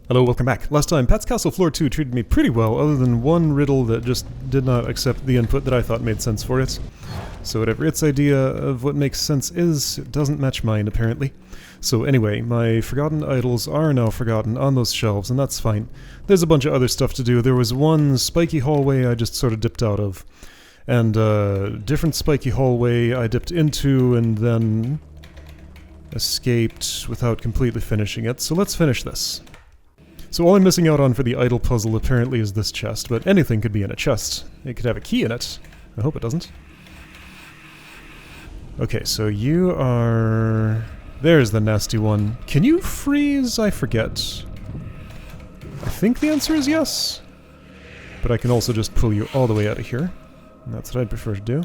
Hello, welcome back. Last time, Pat's Castle Floor 2 treated me pretty well, other than one riddle that just did not accept the input that I thought made sense for it. So whatever its idea of what makes sense is, it doesn't match mine, apparently. So anyway, my forgotten idols are now forgotten on those shelves, and that's fine. There's a bunch of other stuff to do. There was one spiky hallway I just sort of dipped out of, and a different spiky hallway I dipped into and then escaped without completely finishing it. So let's finish this. So all I'm missing out on for the idol puzzle apparently is this chest, but anything could be in a chest. It could have a key in it. I hope it doesn't. Okay, so you are... There's the nasty one. Can you freeze? I forget. I think the answer is yes. But I can also just pull you all the way out of here. And that's what I'd prefer to do.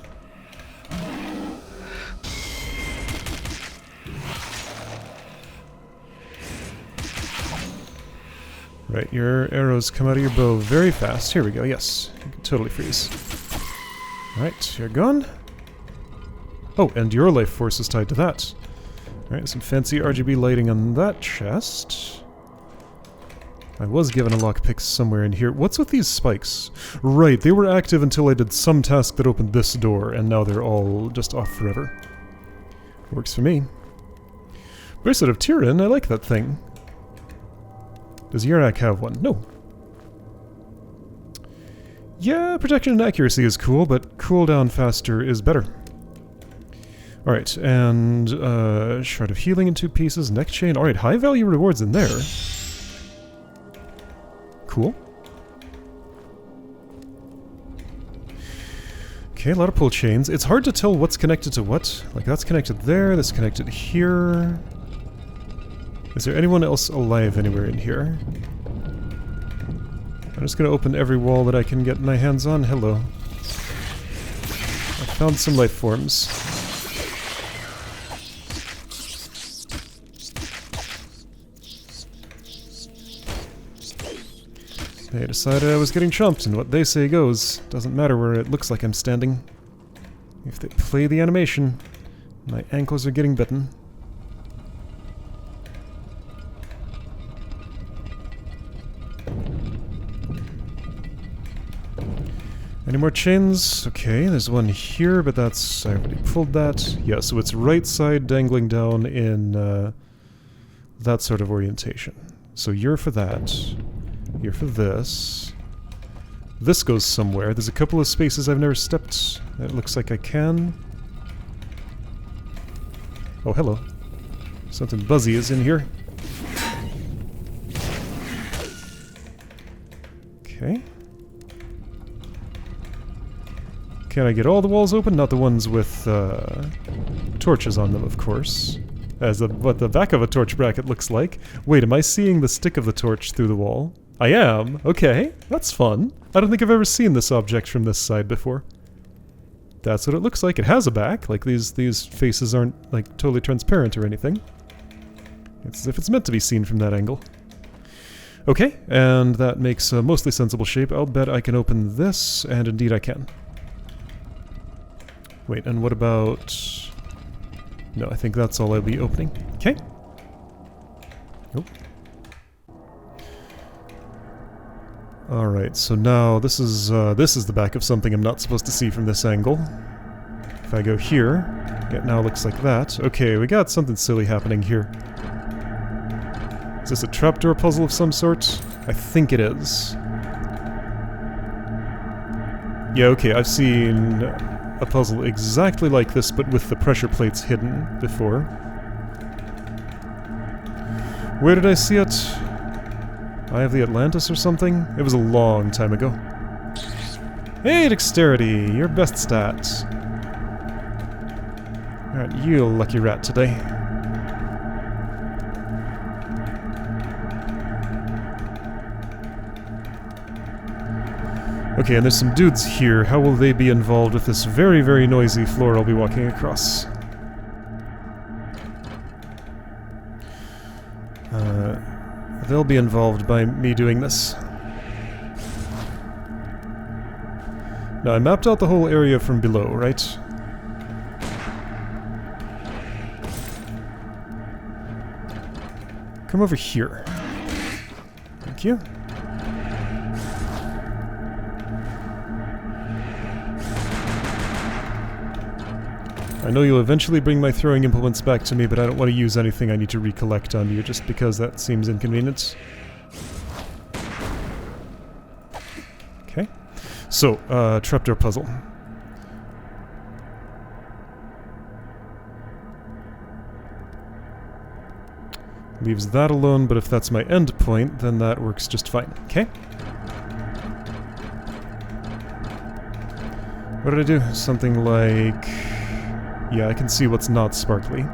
Right, your arrows come out of your bow very fast. Here we go, yes. You can totally freeze. Alright, you're gone. Oh, and your life force is tied to that. Alright, some fancy RGB lighting on that chest. I was given a lockpick somewhere in here. What's with these spikes? Right, they were active until I did some task that opened this door, and now they're all just off forever. Works for me. Bracelet of Tyrion, I like that thing. Does Yurak have one? No. Yeah, protection and accuracy is cool, but cooldown faster is better. Alright, and Shard of Healing in 2 pieces, neck chain. Alright, high value rewards in there. Cool. Okay, a lot of pull chains. It's hard to tell what's connected to what. Like, that's connected there, that's connected here. Is there anyone else alive anywhere in here? I'm just gonna open every wall that I can get my hands on. Hello. I found some life forms. They decided I was getting chomped, and what they say goes. Doesn't matter where it looks like I'm standing. If they play the animation, my ankles are getting bitten. Any more chains? Okay, there's one here, but that's... I already pulled that. Yeah, so it's right side dangling down in that sort of orientation. So you're for that. You're for this. This goes somewhere. There's a couple of spaces I've never stepped. It looks like I can. Oh, hello. Something buzzy is in here. Okay. Can I get all the walls open? Not the ones with torches on them, of course. As what the back of a torch bracket looks like. Wait, am I seeing the stick of the torch through the wall? I am! Okay, that's fun. I don't think I've ever seen this object from this side before. That's what it looks like. It has a back. Like, these faces aren't, like, totally transparent or anything. It's as if it's meant to be seen from that angle. Okay, and that makes a mostly sensible shape. I'll bet I can open this, and indeed I can. Wait, and what about... No, I think that's all I'll be opening. Okay. Nope. Alright, so now this is the back of something I'm not supposed to see from this angle. If I go here, it now looks like that. Okay, we got something silly happening here. Is this a trapdoor puzzle of some sort? I think it is. Yeah, okay, I've seen a puzzle exactly like this, but with the pressure plates hidden before. Where did I see it? Eye of the Atlantis or something? It was a long time ago. Hey, dexterity! Your best stat. Alright, you lucky rat today. Okay, and there's some dudes here. How will they be involved with this very, very noisy floor I'll be walking across? They'll be involved by me doing this. Now, I mapped out the whole area from below, right? Come over here. Thank you. I know you'll eventually bring my throwing implements back to me, but I don't want to use anything I need to recollect on you just because that seems inconvenient. Okay. So, trapdoor puzzle. Leaves that alone, but if that's my end point, then that works just fine. Okay? What did I do? Something like... Yeah, I can see what's not sparkly.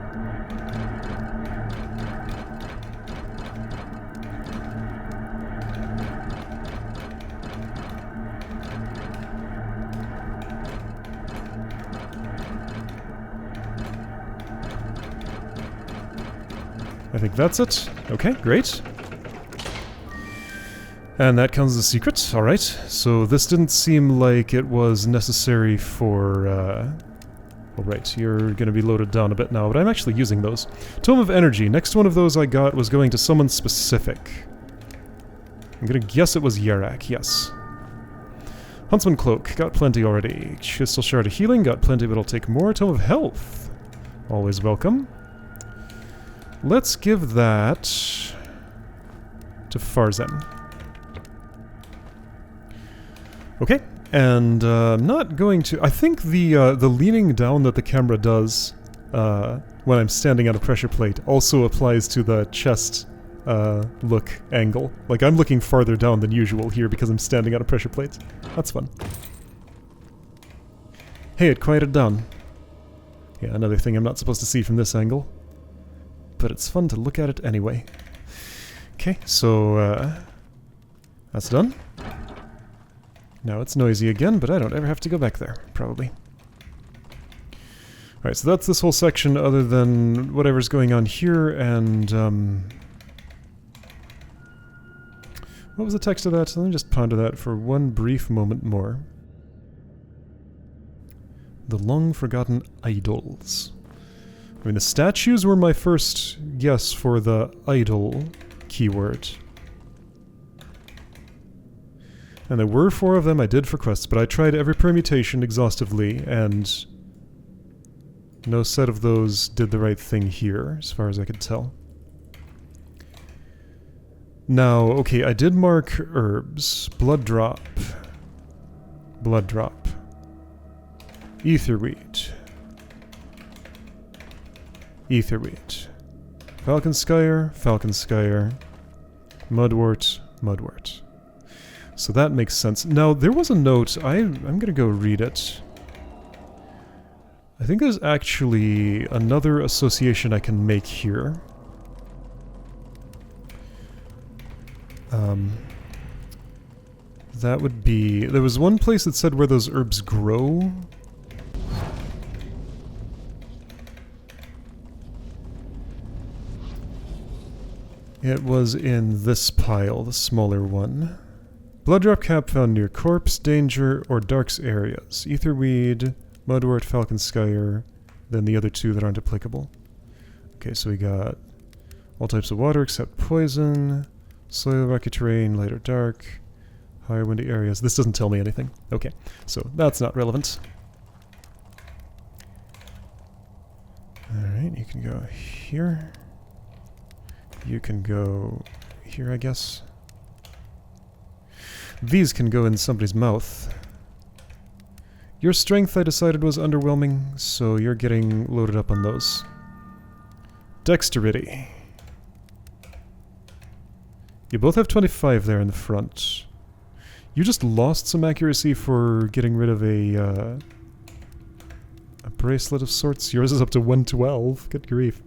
I think that's it. Okay, great. And that counts as a secret. Alright, so this didn't seem like it was necessary for... Alright, you're gonna be loaded down a bit now, but I'm actually using those. Tome of Energy. Next one of those I got was going to someone specific. I'm gonna guess it was Yarak, yes. Huntsman Cloak. Got plenty already. Crystal Shard of Healing. Got plenty, but I'll take more. Tome of Health. Always welcome. Let's give that to Farzan. Okay, and I'm not going to... I think the leaning down that the camera does when I'm standing on a pressure plate also applies to the chest look angle. Like, I'm looking farther down than usual here because I'm standing on a pressure plate. That's fun. Hey, it quieted down. Yeah, another thing I'm not supposed to see from this angle. But it's fun to look at it anyway. Okay, so that's done. Now it's noisy again, but I don't ever have to go back there, probably. Alright, so that's this whole section other than whatever's going on here, and what was the text of that? Let me just ponder that for one brief moment more. The long-forgotten idols. I mean, the statues were my first guess for the idol keyword. And there were 4 of them I did for quests, but I tried every permutation exhaustively, and no set of those did the right thing here, as far as I could tell. Now, okay, I did mark herbs. Blood drop. Blood drop. Etherweed. Etherweed. Falconskyer, Falconskyer. Mudwort, Mudwort. So that makes sense. Now, there was a note. I'm gonna go read it. I think there's actually another association I can make here. That would be... There was one place that said where those herbs grow. It was in this pile, the smaller one. Blood drop cap found near corpse, danger, or darks areas. Etherweed, Mudwort, Falconskyer, then the other 2 that aren't applicable. Okay, so we got all types of water except poison, soil, rocky terrain, light or dark, higher windy areas. This doesn't tell me anything. Okay, so that's not relevant. Alright, you can go here. You can go here, I guess. These can go in somebody's mouth. Your strength, I decided, was underwhelming, so you're getting loaded up on those. Dexterity. You both have 25 there in the front. You just lost some accuracy for getting rid of a bracelet of sorts. Yours is up to 112. Good grief.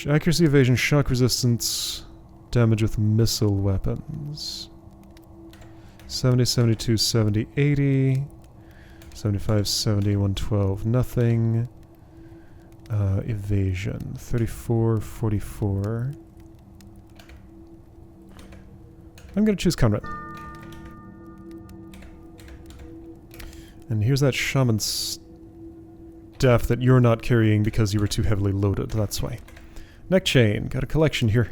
Accuracy, evasion, shock resistance, damage with missile weapons. 70, 72, 70, 80. 75, 70, 112, nothing. Evasion, 34, 44. I'm gonna choose Conrad. And here's that shaman's staff that you're not carrying because you were too heavily loaded, that's why. Neck chain. Got a collection here.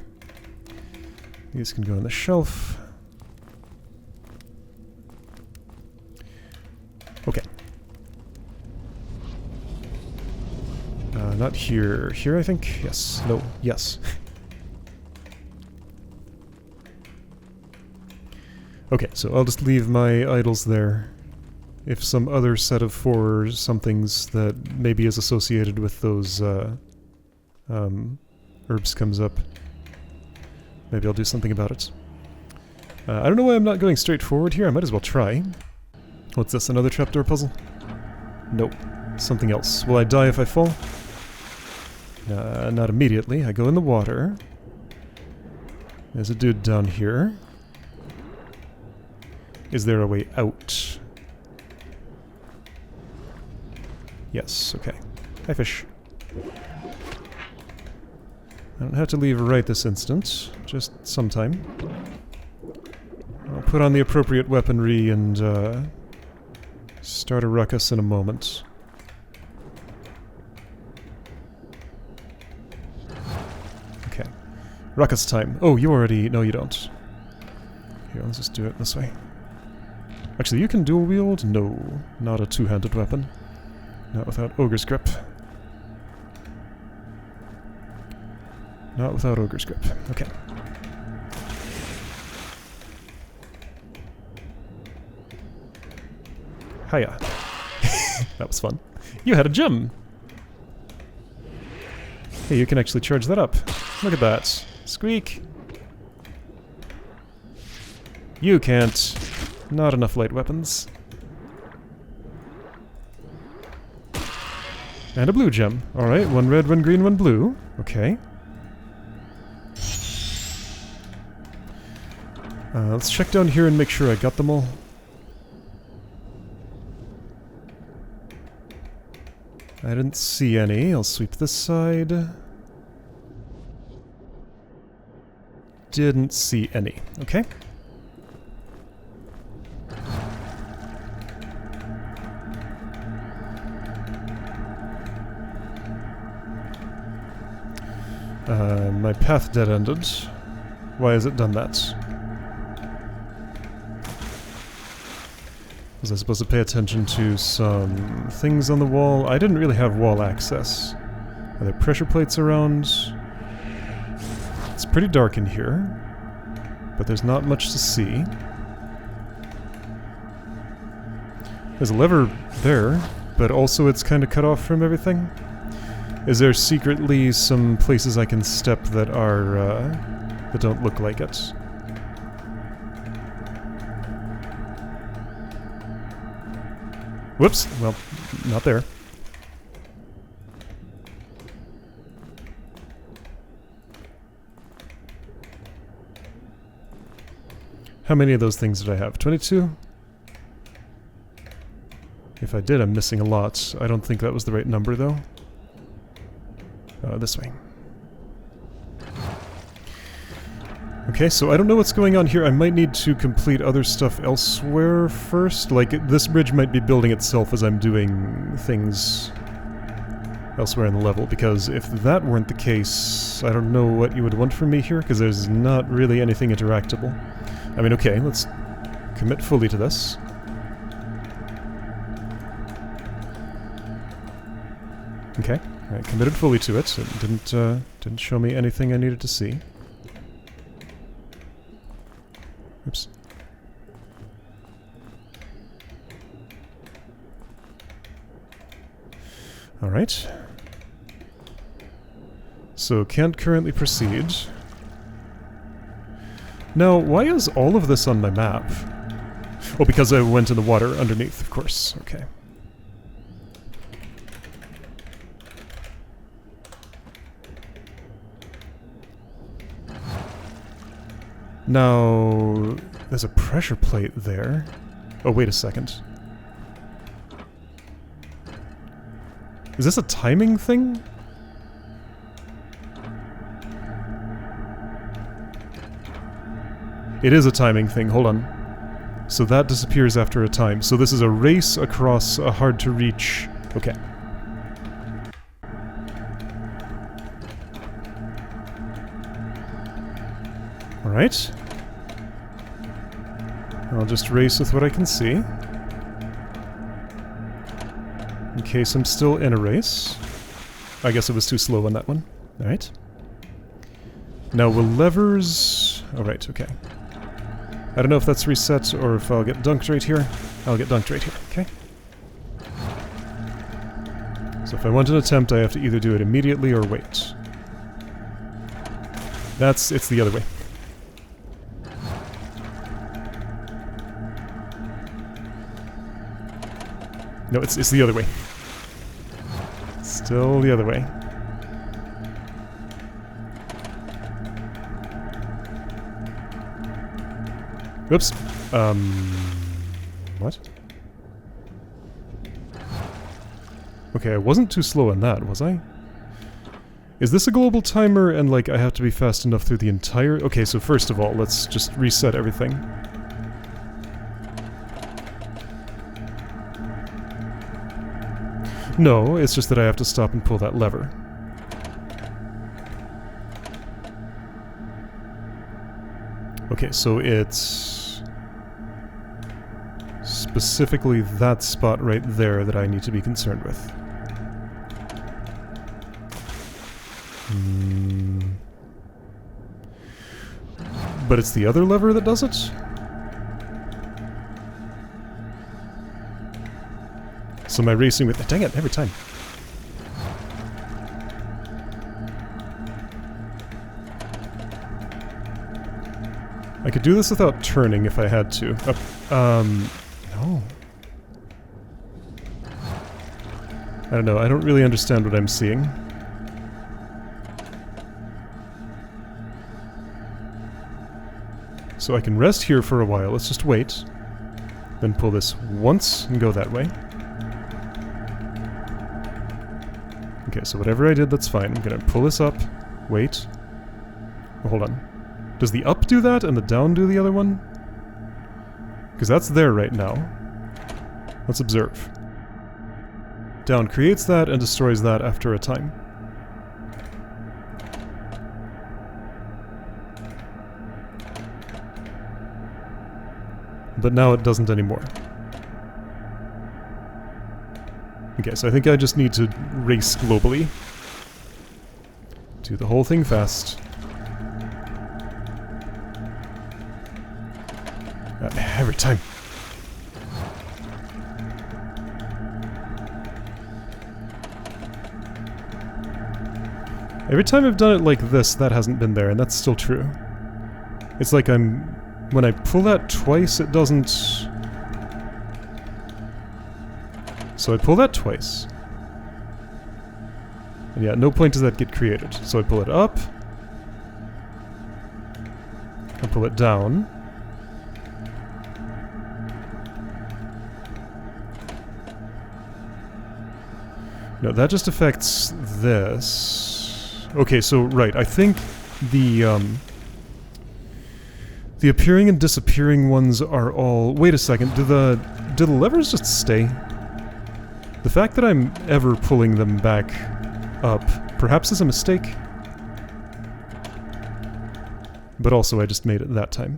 These can go on the shelf. Okay. Not here. Here, I think? Yes. No. Yes. Okay, so I'll just leave my idols there. If some other set of 4 somethings that maybe is associated with those herbs comes up, maybe I'll do something about it. I don't know why I'm not going straight forward here. I might as well try. What's this, another trapdoor puzzle? Nope. Something else. Will I die if I fall? Not immediately. I go in the water. There's a dude down here. Is there a way out? Yes, okay. Hi, fish. I don't have to leave right this instant. Just sometime. I'll put on the appropriate weaponry and start a ruckus in a moment. Okay. Ruckus time. Oh, you already... No, you don't. Here, let's just do it this way. Actually, you can dual wield? No. Not a two-handed weapon. Not without Ogre's Grip. Not without Ogre's Grip. Okay. Hiya. That was fun. You had a gem! Hey, you can actually charge that up. Look at that. Squeak! You can't. Not enough light weapons. And a blue gem. Alright, 1 red, 1 green, 1 blue. Okay. Let's check down here and make sure I got them all. I didn't see any. I'll sweep this side. Didn't see any. Okay. My path dead-ended. Why has it done that? Was I supposed to pay attention to some things on the wall? I didn't really have wall access. Are there pressure plates around? It's pretty dark in here, but there's not much to see. There's a lever there, but also it's kind of cut off from everything. Is there secretly some places I can step that are, that don't look like it? Whoops! Well, not there. How many of those things did I have? 22? If I did, I'm missing a lot. I don't think that was the right number, though. This way. Okay, so I don't know what's going on here. I might need to complete other stuff elsewhere first. Like, this bridge might be building itself as I'm doing things elsewhere in the level, because if that weren't the case, I don't know what you would want from me here, because there's not really anything interactable. I mean, okay, let's commit fully to this. Okay. I committed fully to it. It didn't show me anything I needed to see. Oops. All right. So can't currently proceed. Now, why is all of this on my map? Oh, because I went in the water underneath, of course. Okay. Now, there's a pressure plate there. Oh, wait a second. Is this a timing thing? It is a timing thing, hold on. So that disappears after a time. So this is a race across a hard-to-reach... Okay. Alright. I'll just race with what I can see. In case I'm still in a race. I guess it was too slow on that one. Alright. Now will levers... Alright, okay. I don't know if that's reset or if I'll get dunked right here. I'll get dunked right here, okay? So if I want an attempt, I have to either do it immediately or wait. It's the other way. No, it's the other way. Still the other way. Whoops. What? Okay, I wasn't too slow on that, was I? Is this a global timer and, like, I have to be fast enough through the entire... Okay, so first of all, let's just reset everything. No, it's just that I have to stop and pull that lever. Okay, so it's... specifically that spot right there that I need to be concerned with. But it's the other lever that does it? So am I racing with... Dang it, every time. I could do this without turning if I had to. No. I don't know, I don't really understand what I'm seeing. So I can rest here for a while, let's just wait. Then pull this once and go that way. Okay, so whatever I did, that's fine. I'm gonna pull this up, wait. Oh, hold on. Does the up do that and the down do the other one? Because that's there right now. Let's observe. Down creates that and destroys that after a time. But now it doesn't anymore. Okay, so I think I just need to race globally. Do the whole thing fast. Every time. Every time I've done it like this, that hasn't been there, and that's still true. It's like when I pull that twice, it doesn't... So I pull that twice. And yeah, at no point does that get created. So I pull it up. I pull it down. No, that just affects this. Okay, so, right, I think the appearing and disappearing ones are all... Wait a second, do the levers just stay? The fact that I'm ever pulling them back up perhaps is a mistake. But also I just made it that time.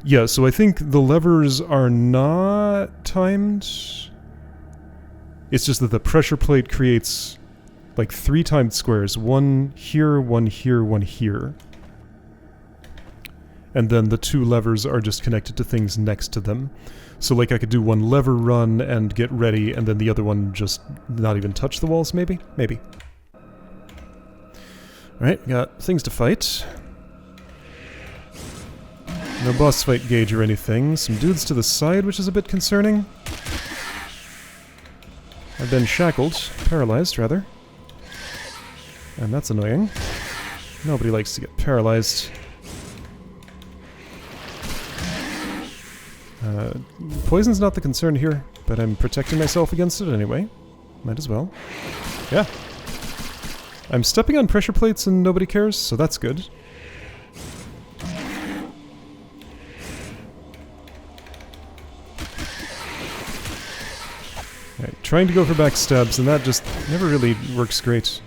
Yeah, so I think the levers are not timed. It's just that the pressure plate creates like 3 timed squares. One here, one here, one here. And then the 2 levers are just connected to things next to them. So like I could do one lever run and get ready, and then the other one just not even touch the walls, maybe? Maybe. Alright, got things to fight. No boss fight gauge or anything. Some dudes to the side, which is a bit concerning. I've been shackled. Paralyzed, rather. And that's annoying. Nobody likes to get paralyzed. Poison's not the concern here, but I'm protecting myself against it anyway. Might as well. Yeah. I'm stepping on pressure plates and nobody cares, so that's good. Right, trying to go for backstabs, and that just never really works great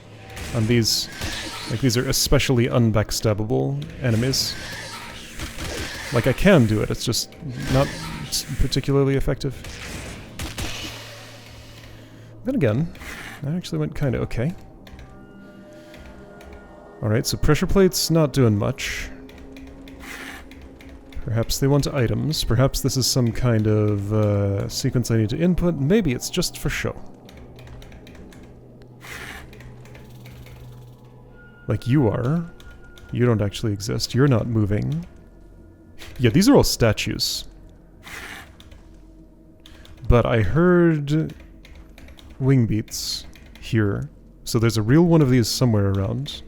on these Like, these are especially unbackstabbable enemies. Like, I can do it, it's just not particularly effective. Then again, that actually went kinda okay. Alright, so pressure plates not doing much. Perhaps they want items. Perhaps this is some kind of sequence I need to input. Maybe it's just for show. Like you are. You don't actually exist. You're not moving. Yeah, these are all statues. But I heard wing beats here. So there's a real one of these somewhere around.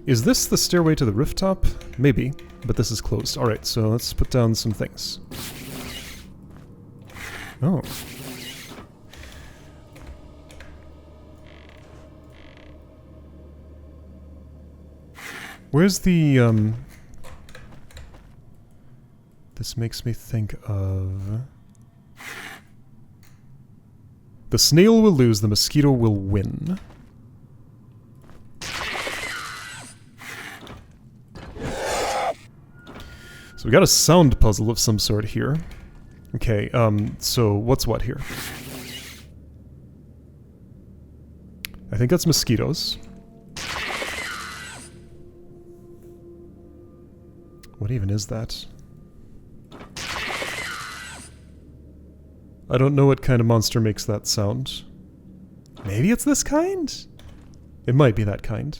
Is this the stairway to the rooftop? Maybe, but this is closed. Alright, so let's put down some things. Oh. Where's the, This makes me think of... The snail will lose, the mosquito will win. So we got a sound puzzle of some sort here. Okay, so what's what here? I think that's mosquitoes. What even is that? I don't know what kind of monster makes that sound. Maybe it's this kind? It might be that kind.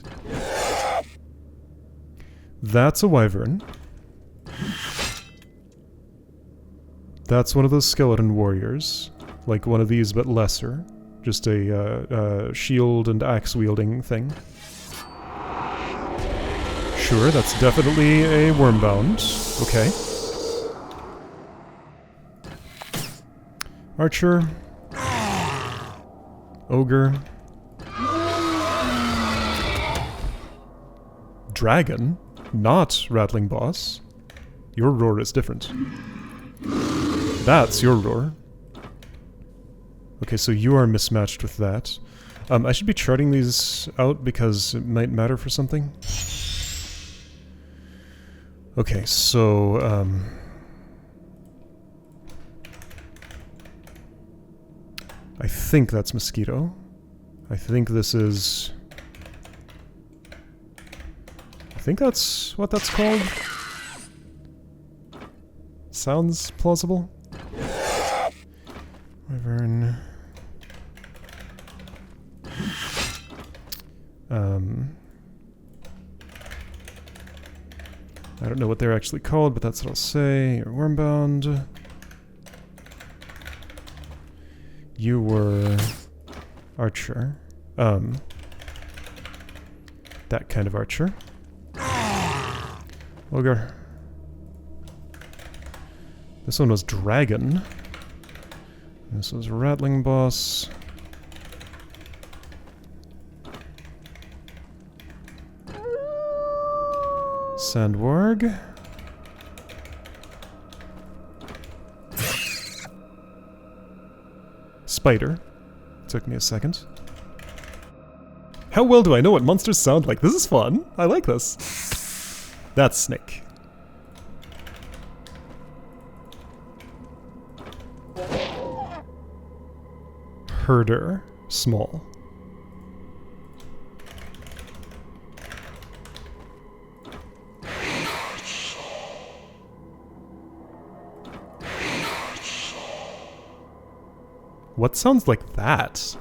That's a wyvern. That's one of those skeleton warriors. Like one of these, but lesser. Just a shield and axe wielding thing. Sure, that's definitely a wormbound. Okay. Archer. Ogre. Dragon? Not Rattling Boss. Your roar is different. That's your roar. Okay, so you are mismatched with that. I should be charting these out because it might matter for something. Okay, so, I think that's mosquito. I think this is... I think that's what that's called. Sounds plausible. Wyvern. I don't know what they're actually called, but that's what I'll say. You're wormbound. You were... archer. That kind of archer. Ogre. This one was dragon. This was rattling boss. Sandwarg. Spider. Took me a second. How well do I know what monsters sound like? This is fun. I like this. That's snake. Herder. Small. What sounds like that?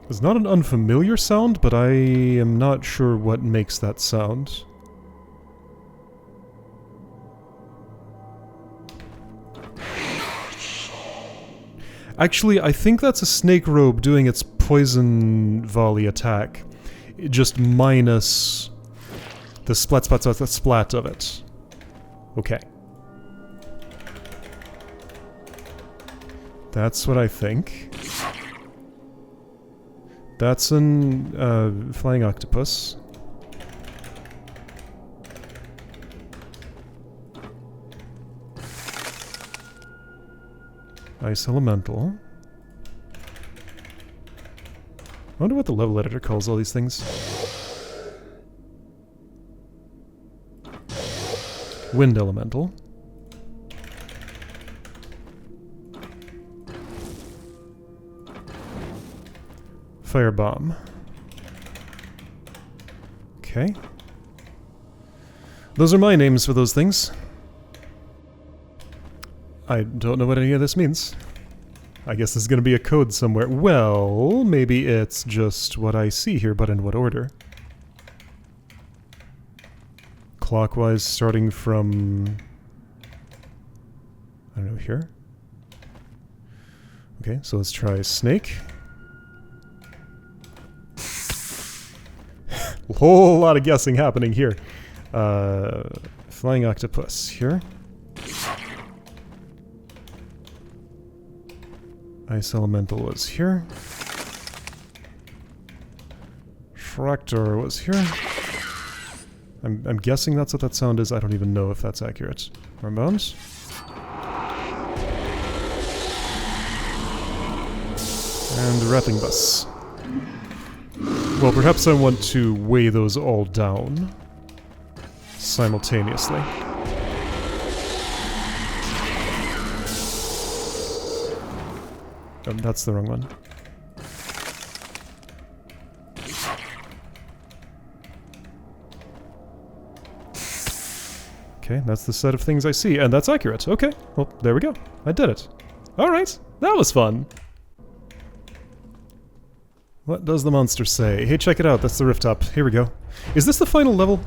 It's not an unfamiliar sound, but I am not sure what makes that sound. Actually, I think that's a snake robe doing its poison volley attack. Just minus the splat of it. Okay. That's what I think. That's an flying octopus. Ice elemental. I wonder what the level editor calls all these things. Wind elemental. Fire bomb. Okay. Those are my names for those things. I don't know what any of this means. I guess there's gonna be a code somewhere. Well, maybe it's just what I see here, but in what order? Clockwise, starting from... I don't know, here? Okay, so let's try snake. A whole lot of guessing happening here. Flying octopus here. Ice elemental was here. Fractor was here. I'm guessing that's what that sound is. I don't even know if that's accurate. Hormones. And wrapping bus. Well, perhaps I want to weigh those all down simultaneously. That's the wrong one. Okay, that's the set of things I see, and that's accurate. Okay, well, there we go. I did it. Alright, that was fun. What does the monster say? Hey, check it out, that's the rift top. Here we go. Is this the final level?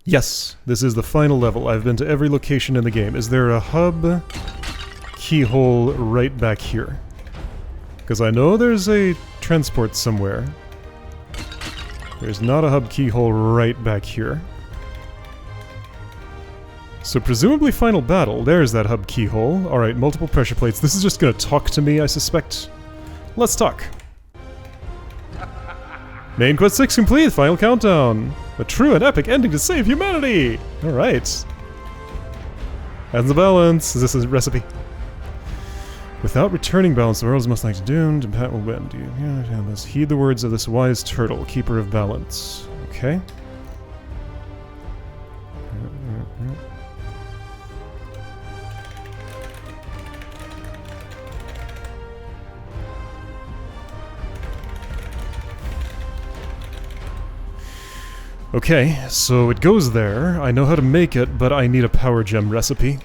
Yes, this is the final level. I've been to every location in the game. Is there a hub keyhole right back here? Because I know there's a transport somewhere. There's not a hub keyhole right back here. So presumably final battle. There's that hub keyhole. Alright, multiple pressure plates. This is just gonna talk to me, I suspect. Let's talk. Main quest 6 complete, final countdown. A true and epic ending to save humanity! Alright. Adds the balance. Is this a recipe? Without returning balance, the world is most likely doomed, and Pat will win. Do you must heed the words of this wise turtle, keeper of balance. Okay. Okay, so it goes there. I know how to make it, but I need a power gem recipe.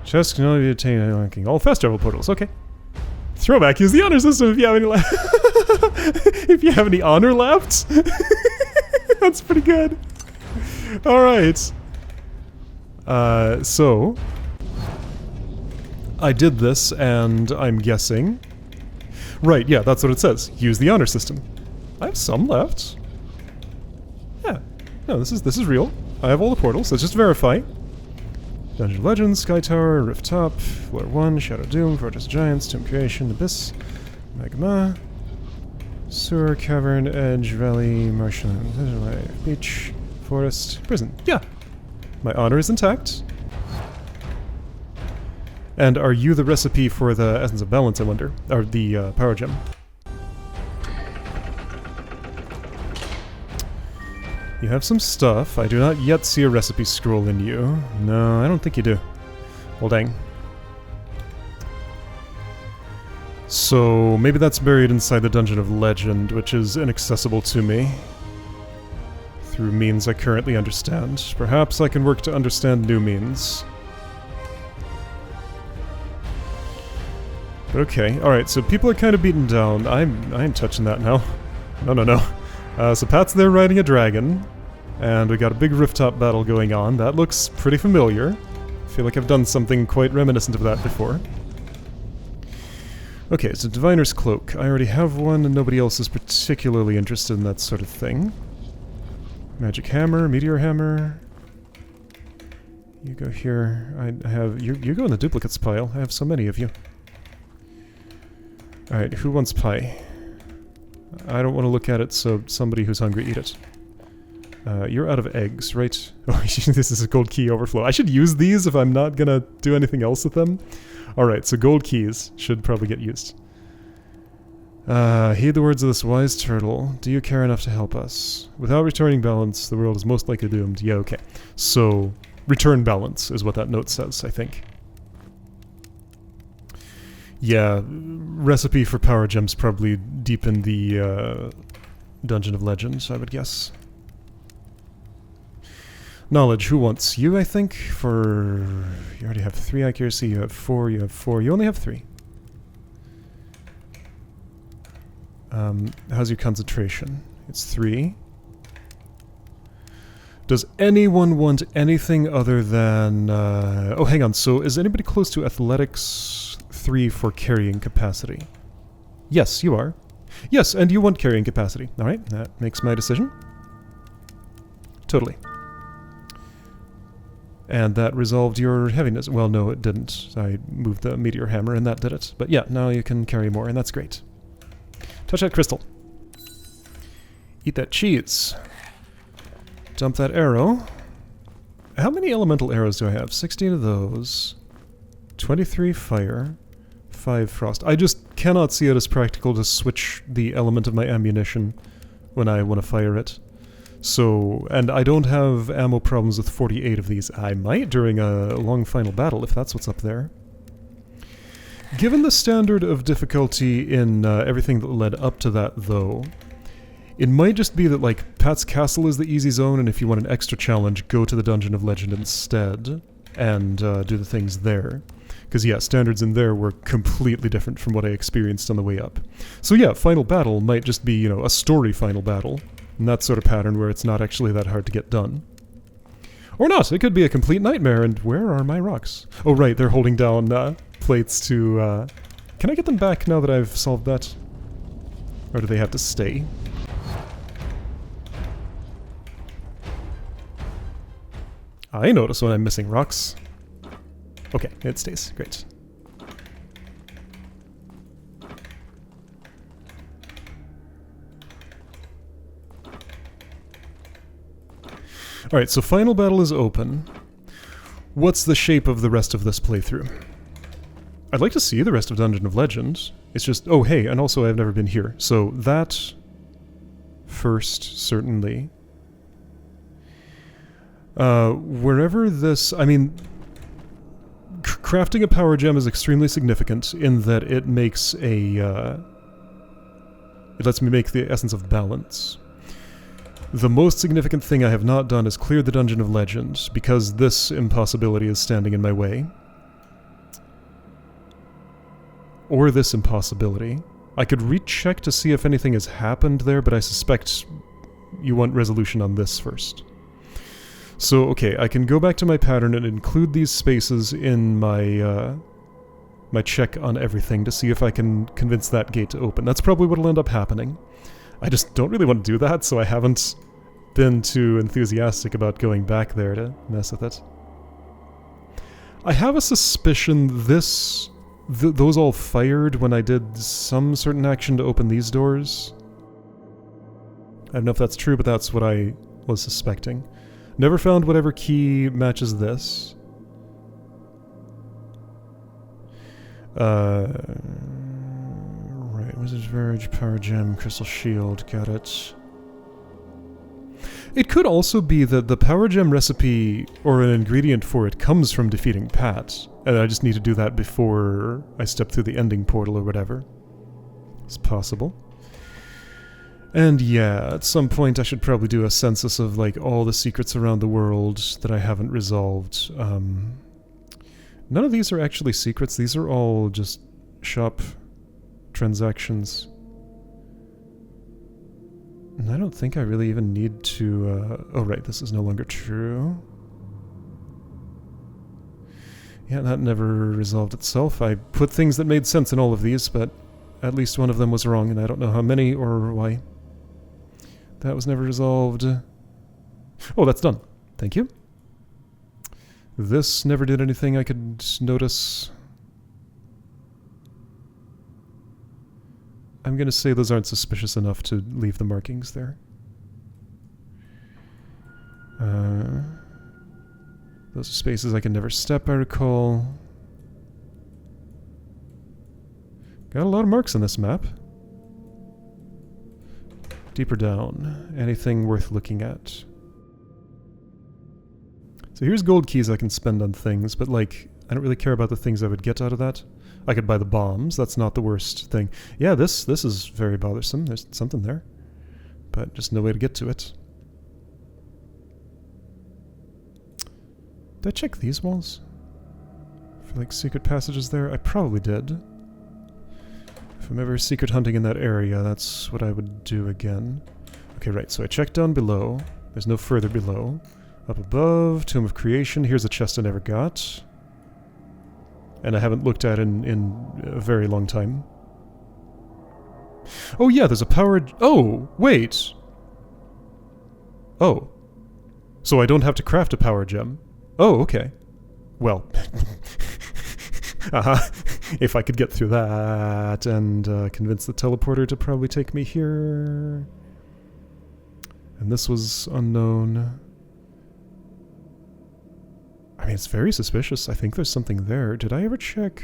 Chest can only be attained by unlocking all fast travel portals. Okay. Throwback, use the honor system if you have any if you have any honor left. That's pretty good. Alright. So I did this, and I'm guessing... Right, yeah, that's what it says. Use the honor system. I have some left. Yeah. No, this is real. I have all the portals. Let's just verify. Dungeon of Legends, Sky Tower, Rift Top, Floor 1, Shadow Doom, Fortress of Giants, Tomb Creation, Abyss, Magma, Sewer, Cavern, Edge, Valley, Marshland, Beach, Forest, Prison. Yeah! My honor is intact. And are you the recipe for the Essence of Balance, I wonder? Or the Power Gem? You have some stuff. I do not yet see a recipe scroll in you. No, I don't think you do. Well, dang. So, maybe that's buried inside the Dungeon of Legend, which is inaccessible to me. Through means I currently understand. Perhaps I can work to understand new means. But okay, alright, so people are kind of beaten down. I ain't touching that now. No. So Pat's there riding a dragon. And we got a big rooftop battle going on. That looks pretty familiar. I feel like I've done something quite reminiscent of that before. Okay, so Diviner's Cloak. I already have one, and nobody else is particularly interested in that sort of thing. Magic Hammer, Meteor Hammer. You go here. I have... You go in the duplicates pile. I have so many of you. Alright, who wants pie? I don't want to look at it, so somebody who's hungry eat it. You're out of eggs, right? Oh, this is a gold key overflow. I should use these if I'm not gonna do anything else with them. Alright, so gold keys should probably get used. Heed the words of this wise turtle. Do you care enough to help us? Without returning balance, the world is most likely doomed. Yeah, okay. So, return balance is what that note says, I think. Yeah, recipe for power gems probably deep in the Dungeon of Legends, I would guess. Knowledge, who wants? You, I think, for... You already have 3 accuracy, you have 4, you have 4. You only have 3. How's your concentration? It's 3. Does anyone want anything other than... oh, hang on. So is anybody close to athletics 3 for carrying capacity? Yes, you are. Yes, and you want carrying capacity. Alright, that makes my decision. Totally. And that resolved your heaviness. Well, no, it didn't. I moved the meteor hammer and that did it. But yeah, now you can carry more, and that's great. Touch that crystal. Eat that cheese. Dump that arrow. How many elemental arrows do I have? 16 of those. 23 fire. 5 frost. I just cannot see it as practical to switch the element of my ammunition when I want to fire it. So, and I don't have ammo problems with 48 of these. I might during a long final battle, if that's what's up there. Given the standard of difficulty in everything that led up to that, though, it might just be that, like, Pat's Castle is the easy zone, and if you want an extra challenge, go to the Dungeon of Legend instead, and do the things there. Because, yeah, standards in there were completely different from what I experienced on the way up. So yeah, final battle might just be, you know, a story final battle. And that sort of pattern where it's not actually that hard to get done. Or not, it could be a complete nightmare, and where are my rocks? Oh right, they're holding down plates to... Can I get them back now that I've solved that? Or do they have to stay? I notice when I'm missing rocks. Okay, it stays. Great. Alright, so final battle is open. What's the shape of the rest of this playthrough? I'd like to see the rest of Dungeon of Legend. It's just, oh hey, and also I've never been here. So that first, certainly. Wherever this, I mean, crafting a power gem is extremely significant in that it makes a, it lets me make the essence of balance. The most significant thing I have not done is clear the Dungeon of Legend, because this impossibility is standing in my way. Or this impossibility. I could recheck to see if anything has happened there, but I suspect you want resolution on this first. So, okay, I can go back to my pattern and include these spaces in my, my check on everything to see if I can convince that gate to open. That's probably what'll end up happening. I just don't really want to do that, so I haven't been too enthusiastic about going back there to mess with it. I have a suspicion those all fired when I did some certain action to open these doors. I don't know if that's true, but that's what I was suspecting. Never found whatever key matches this. Right, Wizard's Verge, Power Gem, Crystal Shield, got it. It could also be that the Power Gem recipe, or an ingredient for it, comes from defeating Pat, and I just need to do that before I step through the ending portal or whatever. It's possible. And yeah, at some point I should probably do a census of, like, all the secrets around the world that I haven't resolved. None of these are actually secrets, these are all just shop transactions. And I don't think I really even need to, oh right, this is no longer true. Yeah, that never resolved itself. I put things that made sense in all of these, but at least one of them was wrong, and I don't know how many or why. That was never resolved. Oh, that's done. Thank you. This never did anything I could notice. I'm gonna say those aren't suspicious enough to leave the markings there. Those are spaces I can never step, I recall. Got a lot of marks on this map. Deeper down. Anything worth looking at? So here's gold keys I can spend on things, but like, I don't really care about the things I would get out of that. I could buy the bombs, that's not the worst thing. Yeah, this is very bothersome, there's something there. But just no way to get to it. Did I check these walls? For like secret passages there? I probably did. If I'm ever secret hunting in that area, that's what I would do again. Okay, right, so I checked down below. There's no further below. Up above, Tomb of Creation. Here's a chest I never got. And I haven't looked at in a very long time. Oh yeah, there's a power... Oh, wait! Oh. So I don't have to craft a power gem. Oh, okay. Well... If I could get through that and convince the teleporter to probably take me here. And this was unknown. I mean, it's very suspicious. I think there's something there. Did I ever check?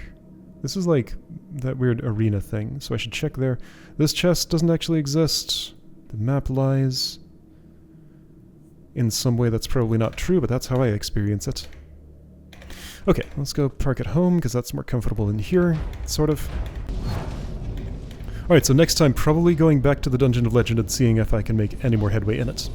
This is like that weird arena thing, so I should check there. This chest doesn't actually exist. The map lies. In some way that's probably not true, but that's how I experience it. Okay, let's go park at home, because that's more comfortable than here, sort of. Alright, so next time probably going back to the Dungeon of Legend and seeing if I can make any more headway in it.